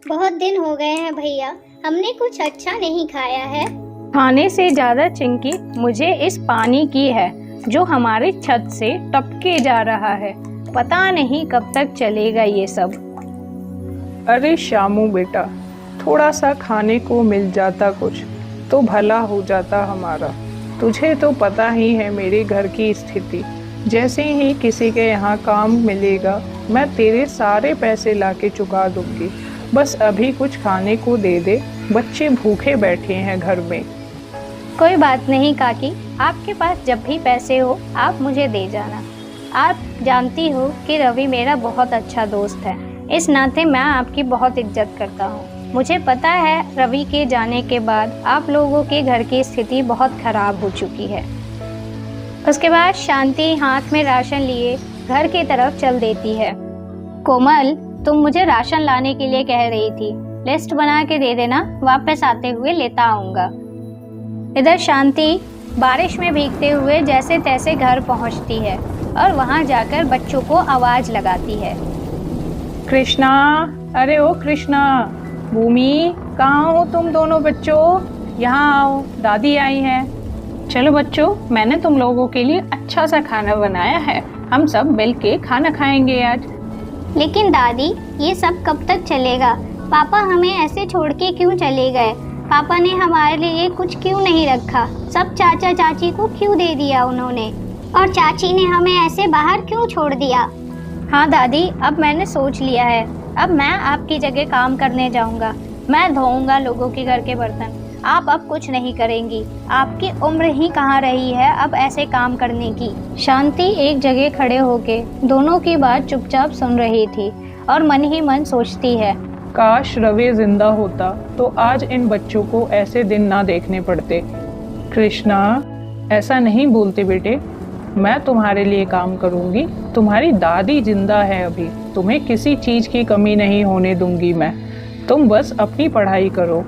बहुत दिन हो गए हैं भैया, हमने कुछ अच्छा नहीं खाया है। खाने से ज्यादा चिंकी मुझे इस पानी की है जो हमारी छत से टपके जा रहा है। पता नहीं कब तक चलेगा ये सब। अरे शामू बेटा, थोड़ा सा खाने को मिल जाता कुछ तो भला हो जाता हमारा। तुझे तो पता ही है मेरे घर की स्थिति। जैसे ही किसी के यहाँ काम मिलेगा मैं तेरे सारे पैसे लाके चुका दूंगी। बस अभी कुछ खाने को दे दे, बच्चे भूखे बैठे हैं घर में। कोई बात नहीं काकी, आपके पास जब भी पैसे हो आप मुझे दे जाना। आप जानती हो कि रवि मेरा बहुत अच्छा दोस्त है, इस नाते मैं आपकी बहुत इज्जत करता हूँ। मुझे पता है रवि के जाने के बाद आप लोगों के घर की स्थिति बहुत खराब हो चुकी है। उसके बाद शांति हाथ में राशन लिए घर की तरफ चल देती है। कोमल, तुम मुझे राशन लाने के लिए कह रही थी, लिस्ट बना के दे देना, वापस आते हुए लेता आऊँगा। इधर शांति बारिश में भीगते हुए जैसे तैसे घर पहुँचती है और वहाँ जाकर बच्चों को आवाज़ लगाती है। कृष्णा, अरे ओ कृष्णा, भूमि, कहाँ हो तुम दोनों बच्चों? यहाँ आओ, दादी आई हैं। चलो बच्चों, मैंने तुम लोगों के लिए अच्छा सा खाना बनाया है, हम सब मिल के खाना खाएंगे आज। लेकिन दादी, ये सब कब तक चलेगा? पापा हमें ऐसे छोड़ के क्यों चले गए? पापा ने हमारे लिए कुछ क्यों नहीं रखा? सब चाचा चाची को क्यों दे दिया उन्होंने? और चाची ने हमें ऐसे बाहर क्यों छोड़ दिया? हाँ दादी, अब मैंने सोच लिया है, अब मैं आपकी जगह काम करने जाऊंगा। मैं धोऊंगा लोगों के घर के बर्तन, आप अब कुछ नहीं करेंगी। आपकी उम्र ही कहाँ रही है अब ऐसे काम करने की। शांति एक जगह खड़े होके दोनों की बात चुपचाप सुन रही थी और मन ही मन सोचती है, काश रवि जिंदा होता तो आज इन बच्चों को ऐसे दिन ना देखने पड़ते। कृष्णा, ऐसा नहीं बोलते बेटे, मैं तुम्हारे लिए काम करूंगी। तुम्हारी दादी जिंदा है अभी, तुम्हें किसी चीज की कमी नहीं होने दूंगी मैं। तुम बस अपनी पढ़ाई करो।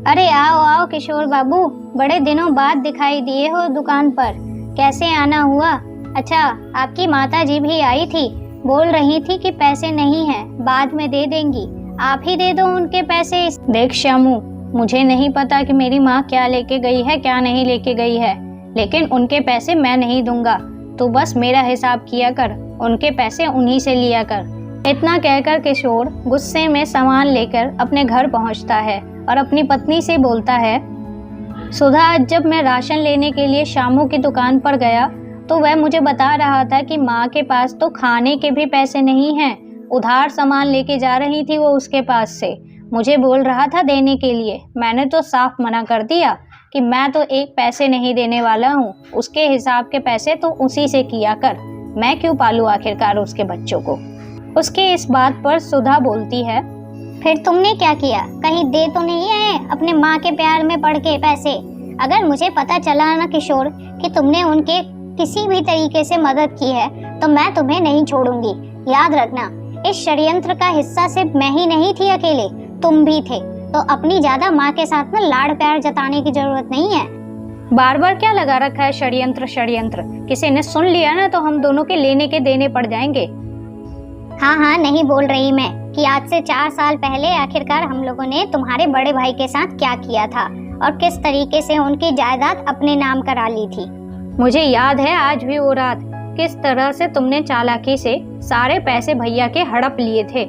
अरे आओ आओ किशोर बाबू, बड़े दिनों बाद दिखाई दिए हो दुकान पर, कैसे आना हुआ? अच्छा, आपकी माता जी भी आई थी, बोल रही थी कि पैसे नहीं हैं, बाद में दे देंगी, आप ही दे दो उनके पैसे। देख श्यामू, मुझे नहीं पता कि मेरी माँ क्या लेके गई है क्या नहीं लेके गई है, लेकिन उनके पैसे मैं नहीं दूंगा। तू बस मेरा हिसाब किया कर, उनके पैसे उन्हीं से लिया कर। इतना कहकर किशोर गुस्से में सामान लेकर अपने घर पहुंचता है और अपनी पत्नी से बोलता है, सुधा, आज जब मैं राशन लेने के लिए शामू की दुकान पर गया तो वह मुझे बता रहा था कि माँ के पास तो खाने के भी पैसे नहीं हैं, उधार सामान लेके जा रही थी वो उसके पास से। मुझे बोल रहा था देने के लिए, मैंने तो साफ मना कर दिया कि मैं तो एक पैसे नहीं देने वाला हूँ, उसके हिसाब के पैसे तो उसी से किया कर, मैं क्यों पालूं आखिरकार उसके बच्चों को। उसके इस बात पर सुधा बोलती है, फिर तुमने क्या किया? कहीं दे तो नहीं आए अपने माँ के प्यार में पड़ के पैसे? अगर मुझे पता चला ना किशोर कि तुमने उनके किसी भी तरीके से मदद की है तो मैं तुम्हें नहीं छोड़ूंगी। याद रखना, इस षड्यंत्र का हिस्सा सिर्फ मैं ही नहीं थी अकेले, तुम भी थे। तो अपनी ज्यादा माँ के साथ ना लाड़ प्यार जताने की जरूरत नहीं है। बार बार क्या लगा रखा है षड्यंत्र षड्यंत्र? किसी ने सुन लिया ना तो हम दोनों के लेने के देने पड़ जाएंगे। हाँ हाँ, नहीं बोल रही मैं कि आज से 4 साल पहले आखिरकार हम लोगों ने तुम्हारे बड़े भाई के साथ क्या किया था और किस तरीके से उनकी जायदाद अपने नाम करा ली थी। मुझे याद है आज भी वो रात, किस तरह से तुमने चालाकी से सारे पैसे भैया के हड़प लिए थे।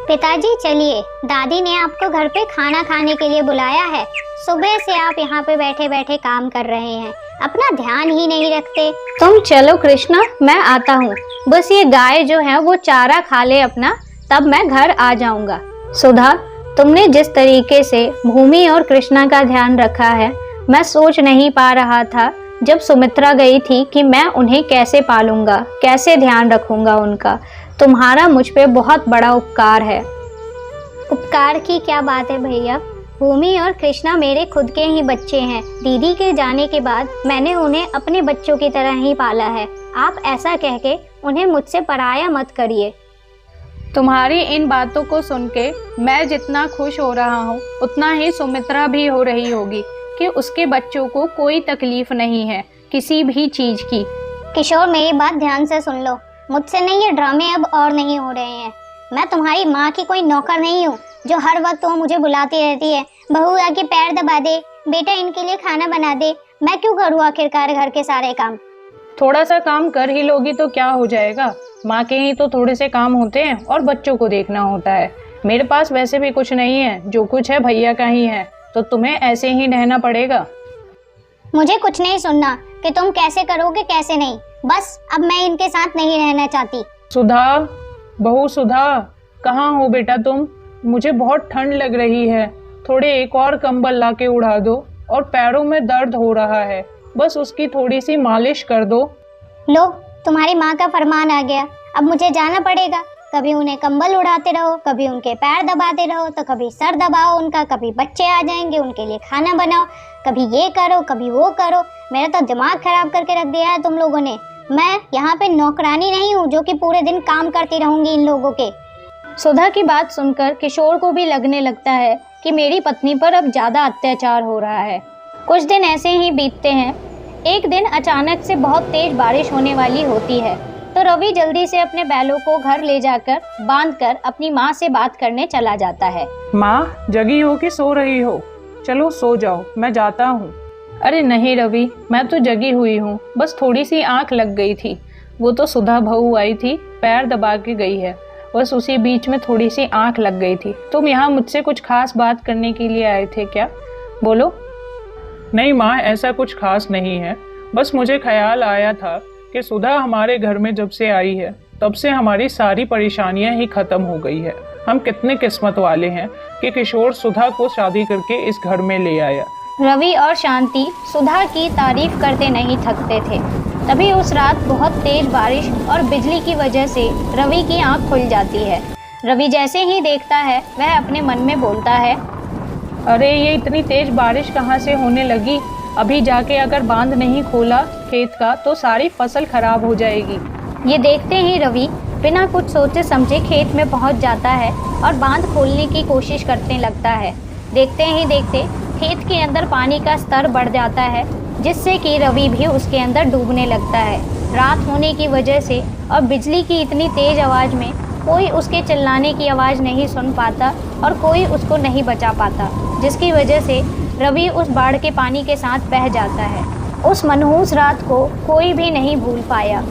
पिताजी चलिए, दादी ने आपको घर पे खाना खाने के लिए बुलाया है। सुबह से आप यहाँ पे बैठे बैठे काम कर रहे हैं, अपना ध्यान ही नहीं रखते। तुम चलो कृष्णा, मैं आता हूँ, बस ये गाय जो है वो चारा खा ले अपना, तब मैं घर आ जाऊंगा। सुधा, तुमने जिस तरीके से भूमि और कृष्णा का ध्यान रखा है, मैं सोच नहीं पा रहा था जब सुमित्रा गई थी कि मैं उन्हें कैसे पालूंगा, कैसे ध्यान रखूंगा उनका। तुम्हारा मुझ पे बहुत बड़ा उपकार है। उपकार की क्या बात है भैया, भूमि और कृष्णा मेरे खुद के ही बच्चे हैं। दीदी के जाने के बाद मैंने उन्हें अपने बच्चों की तरह ही पाला है। आप ऐसा कह के उन्हें मुझसे पराया मत करिए। तुम्हारी इन बातों को सुन के मैं जितना खुश हो रहा हूँ उतना ही सुमित्रा भी हो रही होगी कि उसके बच्चों को कोई तकलीफ नहीं है किसी भी चीज की। किशोर, मेरी बात ध्यान से सुन लो। मुझसे नहीं ये ड्रामे अब और नहीं हो रहे हैं। मैं तुम्हारी माँ की कोई नौकर नहीं हूँ जो हर वक्त वो मुझे बुलाती रहती है, बहू आके पैर दबा दे, बेटा इनके लिए खाना बना दे। मैं क्यों करूँ आखिरकार घर के सारे काम? थोड़ा सा काम कर ही लोगी तो क्या हो जाएगा। माँ के ही तो थोड़े से काम होते हैं और बच्चों को देखना होता है। मेरे पास वैसे भी कुछ नहीं है, जो कुछ है भैया का ही है, तो तुम्हें ऐसे ही रहना पड़ेगा। मुझे कुछ नहीं सुनना कि तुम कैसे करोगे कैसे नहीं। बस अब मैं इनके साथ नहीं रहना चाहती। सुधा, बहू सुधा, कहाँ हो बेटा तुम? मुझे बहुत ठंड लग रही है, थोड़े एक और कंबल लाके उड़ा दो, और पैरों में दर्द हो रहा है, बस उसकी थोड़ी सी मालिश कर दो। लो, तुम्हारी माँ का फरमान आ गया, अब मुझे जाना पड़ेगा। कभी उन्हें कंबल उड़ाते रहो, कभी उनके पैर दबाते रहो, तो कभी सर दबाओ उनका, कभी बच्चे आ जाएंगे उनके लिए खाना बनाओ, कभी ये करो कभी वो करो। मेरा तो दिमाग खराब करके रख दिया है तुम लोगों ने। मैं यहाँ पे नौकरानी नहीं हूँ जो कि पूरे दिन काम करती रहूंगी इन लोगों के। सुधा की बात सुनकर किशोर को भी लगने लगता है कि मेरी पत्नी पर अब ज़्यादा अत्याचार हो रहा है। कुछ दिन ऐसे ही बीतते हैं। एक दिन अचानक से बहुत तेज बारिश होने वाली होती है, तो रवि जल्दी से अपने बैलों को घर ले जाकर बांधकर अपनी माँ से बात करने चला जाता है। माँ, जगी हो कि सो रही हो? चलो सो जाओ, मैं जाता हूँ। अरे नहीं रवि, मैं तो जगी हुई हूँ, बस थोड़ी सी आँख लग गई थी। वो तो सुधा बहू आई थी, पैर दबा के गई है, बस उसी बीच में थोड़ी सी आँख लग गई थी। तुम यहाँ मुझसे कुछ खास बात करने के लिए आए थे क्या? बोलो। नहीं माँ, ऐसा कुछ खास नहीं है, बस मुझे ख्याल आया था कि सुधा हमारे घर में जब से आई है तब से हमारी सारी परेशानियां ही खत्म हो गई है। हम कितने किस्मत वाले हैं कि किशोर सुधा को शादी करके इस घर में ले आया। रवि और शांति सुधा की तारीफ करते नहीं थकते थे। तभी उस रात बहुत तेज बारिश और बिजली की वजह से रवि की आंख खुल जाती है। रवि जैसे ही देखता है वह अपने मन में बोलता है, अरे ये इतनी तेज बारिश कहाँ से होने लगी? अभी जाके अगर बांध नहीं खोला खेत का तो सारी फसल खराब हो जाएगी। ये देखते ही रवि बिना कुछ सोचे समझे खेत में पहुंच जाता है और बांध खोलने की कोशिश करने लगता है। देखते ही देखते खेत के अंदर पानी का स्तर बढ़ जाता है, जिससे कि रवि भी उसके अंदर डूबने लगता है। रात होने की वजह से और बिजली की इतनी तेज आवाज़ में कोई उसके चिल्लाने की आवाज़ नहीं सुन पाता और कोई उसको नहीं बचा पाता, जिसकी वजह से रवि उस बाढ़ के पानी के साथ बह जाता है। उस मनहूस रात को कोई भी नहीं भूल पाया।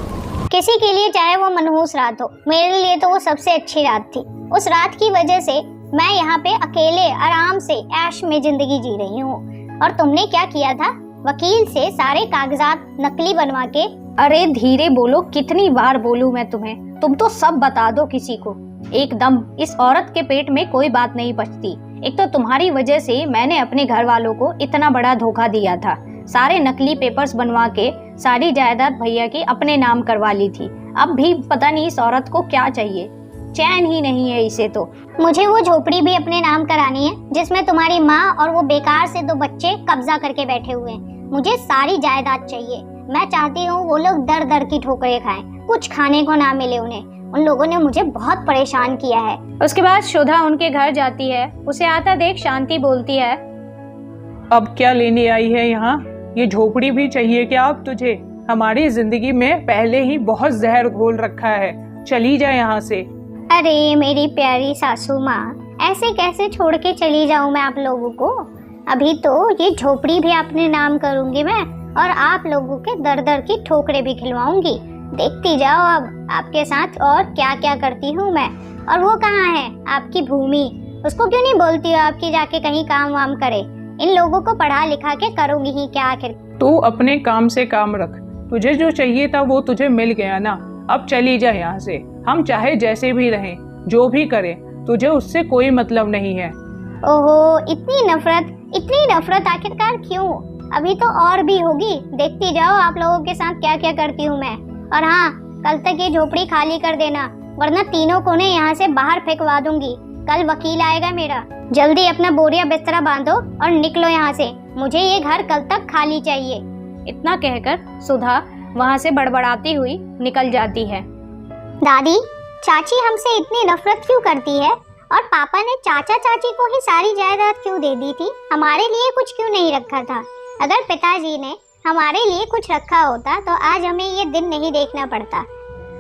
किसी के लिए चाहे वो मनहूस रात हो, मेरे लिए तो वो सबसे अच्छी रात थी। उस रात की वजह से मैं यहाँ पे अकेले आराम से ऐश में जिंदगी जी रही हूँ। और तुमने क्या किया था? वकील से सारे कागजात नकली बनवा के। अरे धीरे बोलो, कितनी बार बोलूं मैं तुम्हें? तुम तो सब बता दो किसी को। एकदम इस औरत के पेट में कोई बात नहीं बचती। एक तो तुम्हारी वजह से मैंने अपने घर वालों को इतना बड़ा धोखा दिया था। सारे नकली पेपर्स बनवा के सारी जायदाद भैया की अपने नाम करवा ली थी। अब भी पता नहीं इस औरत को क्या चाहिए, चैन ही नहीं है इसे तो। मुझे वो झोपड़ी भी अपने नाम करानी है जिसमें तुम्हारी माँ और वो बेकार से 2 बच्चे कब्जा करके बैठे हुए हैं। मुझे सारी जायदाद चाहिए। मैं चाहती हूँ वो लोग दर दर की ठोकरें खाएं, कुछ खाने को ना मिले उन्हें। उन लोगों ने मुझे बहुत परेशान किया है। उसके बाद सुधा उनके घर जाती है। उसे आता देख शांति बोलती है, अब क्या लेने आई है यहाँ? ये झोपड़ी भी चाहिए क्या अब तुझे? हमारी जिंदगी में पहले ही बहुत जहर घोल रखा है, चली जा यहाँ से। अरे मेरी प्यारी सासू माँ, ऐसे कैसे छोड़ के चली जाऊँ मैं आप लोगों को? अभी तो ये झोपड़ी भी अपने नाम करूँगी मैं, और आप लोगों के दर दर की ठोकरें भी खिलवाऊंगी। देखती जाओ अब आपके साथ और क्या क्या करती हूँ मैं। और वो कहाँ है आपकी भूमि? उसको क्यों नहीं बोलती हो आपकी जाके कहीं काम वाम करे? इन लोगों को पढ़ा लिखा के करोगी ही क्या आखिर? तू अपने काम से काम रख, तुझे जो चाहिए था वो तुझे मिल गया ना। अब चली जा यहाँ से। हम चाहे जैसे भी रहें, जो भी करें, तुझे उससे कोई मतलब नहीं है। ओहो, इतनी नफरत आखिरकार क्यों? अभी तो और भी होगी, देखती जाओ आप लोगों के साथ क्या क्या करती हूँ मैं। और हाँ, कल तक ये झोपड़ी खाली कर देना, वरना तीनों को ने यहाँ से बाहर फेंकवा दूंगी। कल वकील आएगा मेरा। जल्दी अपना बोरिया बिस्तरा बांधो और निकलो यहाँ से। मुझे ये घर कल तक खाली चाहिए। इतना कहकर सुधा वहाँ से बड़बड़ाती हुई निकल जाती है। दादी, चाची हमसे इतनी नफरत क्यों करती है? और पापा ने चाचा चाची को ही सारी जायदाद क्यों दे दी थी? हमारे लिए कुछ क्यों नहीं रखा था? अगर पिताजी ने हमारे लिए कुछ रखा होता तो आज हमें ये दिन नहीं देखना पड़ता।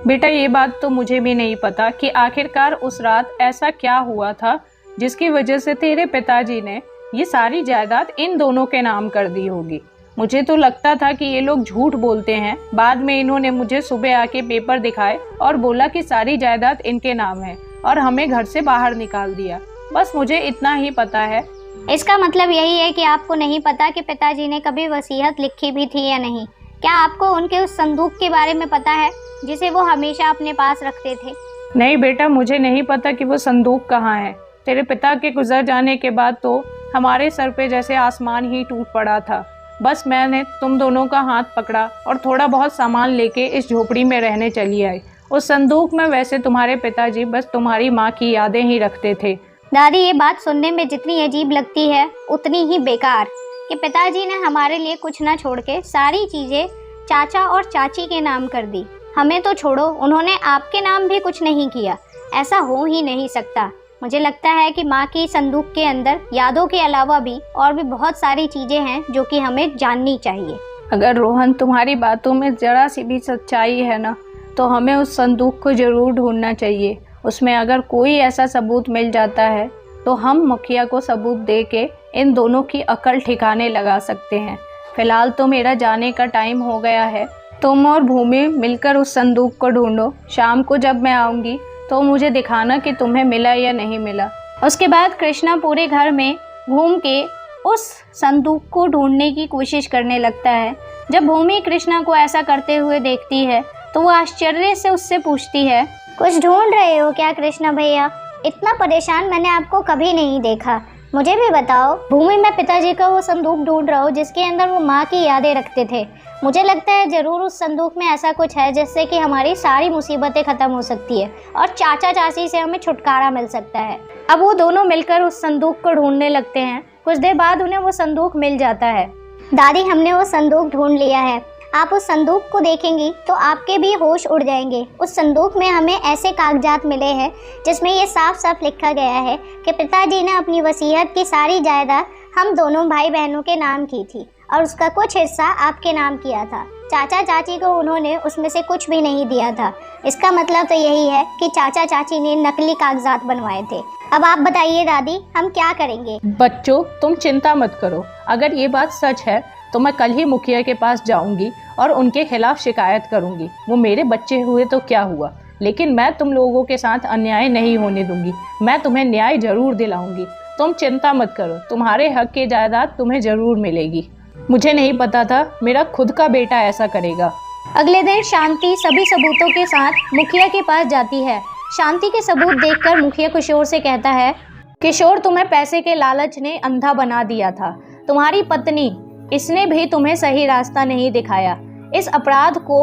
बेटा ये बात तो मुझे भी नहीं पता कि आखिरकार उस रात ऐसा क्या हुआ था जिसकी वजह से तेरे पिताजी ने ये सारी जायदाद इन दोनों के नाम कर दी होगी। मुझे तो लगता था कि ये लोग झूठ बोलते हैं। बाद में इन्होंने मुझे सुबह आके पेपर दिखाए और बोला कि सारी जायदाद इनके नाम है और हमें घर से बाहर निकाल दिया। बस मुझे इतना ही पता है। इसका मतलब यही है कि आपको नहीं पता कि पिताजी ने कभी वसीयत लिखी भी थी या नहीं। क्या आपको उनके उस संदूक के बारे में पता है जिसे वो हमेशा अपने पास रखते थे? नहीं बेटा, मुझे नहीं पता कि वो संदूक कहाँ है। तेरे पिता के गुजर जाने के बाद तो हमारे सर पे जैसे आसमान ही टूट पड़ा था। बस मैंने तुम दोनों का हाथ पकड़ा और थोड़ा बहुत सामान लेके इस झोपड़ी में रहने चली आई। उस संदूक में वैसे तुम्हारे पिताजी बस तुम्हारी माँ की यादें ही रखते थे। दादी, ये बात सुनने में जितनी अजीब लगती है उतनी ही बेकार कि पिताजी ने हमारे लिए कुछ ना छोड़ के सारी चीज़ें चाचा और चाची के नाम कर दी। हमें तो छोड़ो, उन्होंने आपके नाम भी कुछ नहीं किया। ऐसा हो ही नहीं सकता। मुझे लगता है कि माँ की संदूक के अंदर यादों के अलावा भी और भी बहुत सारी चीज़ें हैं जो कि हमें जाननी चाहिए। अगर रोहन तुम्हारी बातों में ज़रा सी भी सच्चाई है ना, तो हमें उस संदूक को ज़रूर ढूंढना चाहिए। उसमें अगर कोई ऐसा सबूत मिल जाता है तो हम मुखिया को सबूत दे के इन दोनों की अकल ठिकाने लगा सकते हैं। फ़िलहाल तो मेरा जाने का टाइम हो गया है। तुम और भूमि मिलकर उस संदूक को ढूंढो। शाम को जब मैं आऊँगी तो मुझे दिखाना कि तुम्हें मिला या नहीं मिला। उसके बाद कृष्णा पूरे घर में घूम के उस संदूक को ढूंढने की कोशिश करने लगता है। जब भूमि कृष्णा को ऐसा करते हुए देखती है तो वो आश्चर्य से उससे पूछती है, कुछ ढूंढ रहे हो क्या कृष्णा भैया? इतना परेशान मैंने आपको कभी नहीं देखा। मुझे भी बताओ। भूमि, मैं पिताजी का वो संदूक ढूंढ रहा हूँ जिसके अंदर वो माँ की यादें रखते थे। मुझे लगता है ज़रूर उस संदूक में ऐसा कुछ है जिससे कि हमारी सारी मुसीबतें ख़त्म हो सकती है और चाचा चाची से हमें छुटकारा मिल सकता है। अब वो दोनों मिलकर उस संदूक को ढूंढने लगते हैं। कुछ देर बाद उन्हें वो संदूक मिल जाता है। दादी, हमने वो संदूक ढूंढ लिया है। आप उस संदूक को देखेंगी तो आपके भी होश उड़ जाएंगे। उस संदूक में हमें ऐसे कागजात मिले हैं जिसमें ये साफ साफ लिखा गया है कि पिताजी ने अपनी वसीयत की सारी जायदाद हम दोनों भाई बहनों के नाम की थी और उसका कुछ हिस्सा आपके नाम किया था। चाचा चाची को उन्होंने उसमें से कुछ भी नहीं दिया था। इसका मतलब तो यही है कि चाचा चाची ने नकली कागजात बनवाए थे। अब आप बताइए दादी, हम क्या करेंगे? बच्चों, तुम चिंता मत करो। अगर ये बात सच है तो मैं कल ही मुखिया के पास जाऊंगी और उनके खिलाफ शिकायत करूंगी। वो मेरे बच्चे हुए तो क्या हुआ, लेकिन मैं तुम लोगों के साथ अन्याय नहीं होने दूंगी। मैं तुम्हें न्याय जरूर दिलाऊंगी। तुम चिंता मत करो, तुम्हारे हक की जायदाद तुम्हें जरूर मिलेगी। मुझे नहीं पता था मेरा खुद का बेटा ऐसा करेगा। अगले दिन शांति सभी सबूतों के साथ मुखिया के पास जाती है। शांति के सबूत देखकर मुखिया किशोर से कहता है, किशोर, तुम्हें पैसे के लालच ने अंधा बना दिया था। तुम्हारी पत्नी, इसने भी तुम्हें सही रास्ता नहीं दिखाया। इस अपराध को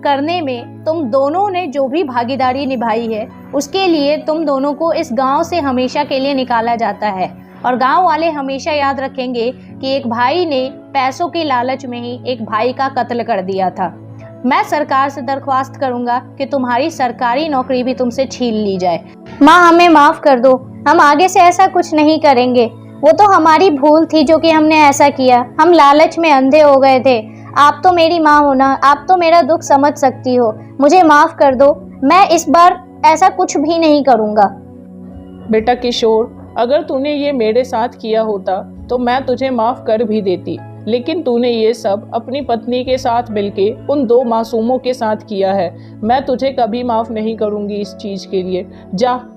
करने में तुम दोनों ने जो भी भागीदारी निभाई है उसके लिए तुम दोनों को इस गांव से हमेशा के लिए निकाला जाता है और गांव वाले हमेशा याद रखेंगे कि एक भाई ने पैसों की लालच में ही एक भाई का कत्ल कर दिया था। मैं सरकार से दरख्वास्त करूंगा कि तुम्हारी सरकारी नौकरी भी तुमसे छीन ली जाए। माँ, हमें माफ कर दो। हम आगे से ऐसा कुछ नहीं करेंगे। वो तो हमारी भूल थी जो कि हमने ऐसा किया। हम लालच में अंधे हो गए थे। आप तो मेरी माँ हो ना, आप तो मेरा दुख समझ सकती हो। मुझे माफ कर दो। मैं इस बार ऐसा कुछ भी नहीं करूँगा। बेटा किशोर, अगर तूने ये मेरे साथ किया होता तो मैं तुझे माफ कर भी देती, लेकिन तूने ये सब अपनी पत्नी के साथ मिलके उन दो मासूमों के साथ किया है। मैं तुझे कभी माफ नहीं करूंगी इस चीज के लिए।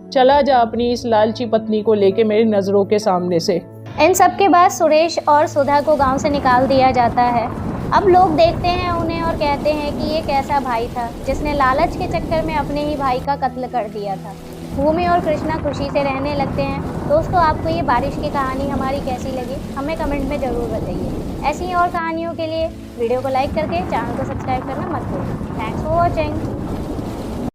चला जा अपनी इस लालची पत्नी को लेके मेरी नजरों के सामने से। इन सब के बाद सुरेश और सुधा को गांव से निकाल दिया जाता है। अब लोग देखते हैं उन्हें और कहते हैं कि ये कैसा भाई था जिसने लालच के चक्कर में अपने ही भाई का कत्ल कर दिया था। भूमि और कृष्णा खुशी से रहने लगते हैं। दोस्तों, आपको ये बारिश की कहानी हमारी कैसी लगी हमें कमेंट में ज़रूर बताइए। ऐसी और कहानियों के लिए वीडियो को लाइक करके चैनल को सब्सक्राइब करना मत भूलिए। Thanks for watching.